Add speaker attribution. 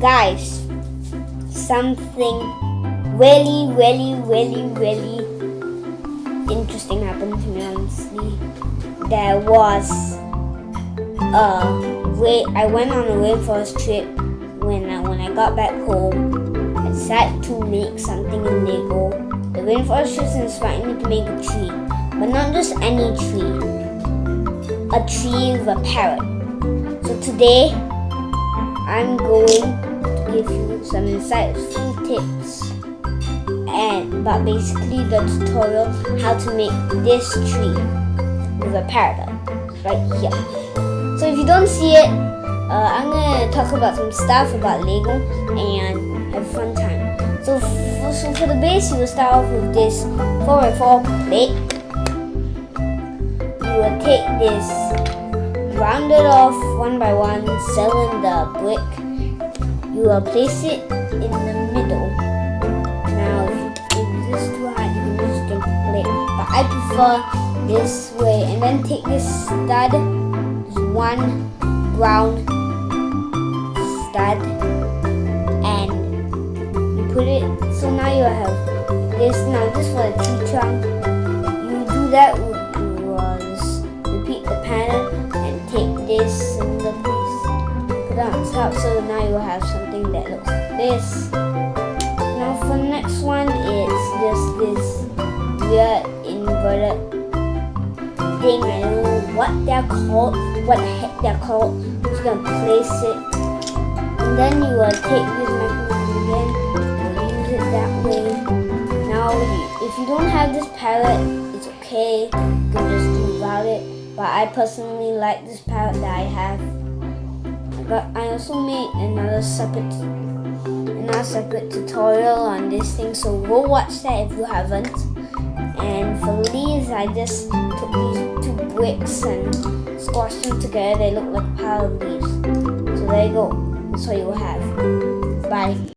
Speaker 1: Guys, something really interesting happened to me, honestly. There was I went on a rainforest trip. When I got back home, I decided to make something in Lego. The rainforest just inspired me to make a tree, but not just any tree. A tree with a parrot. So today, I'm going to give you some insightful tips but basically the tutorial how to make this tree with a parrot right here. So if you don't see it, I'm going to talk about some stuff about Lego and have a fun time. So for the base, you will start off with this 4x4 plate. You will take this, round it off one by one, cylinder brick. You will place it in the middle. Now if this is too hard, you can just jump the plate, but I prefer this way. And then take this stud, one brown stud, and you put it, so now you have this. Now this for the tree trunk. You do that, just repeat the pattern and take this cylinder piece, put it on top, so now you have something that looks like this. Now for the next one, it's just this weird inverted thing. I don't know what the heck they're called. I'm just gonna place it, and then you will take this mechanism again, you'll use it that way. Now if you don't have this parrot, it's okay, you can just do without it, but I personally like this parrot that I have. I also made another separate tutorial on this thing, so go watch that if you haven't. And for leaves, I just took these two bricks and squashed them together. They look like a pile of leaves. So there you go. That's what you will have. Bye.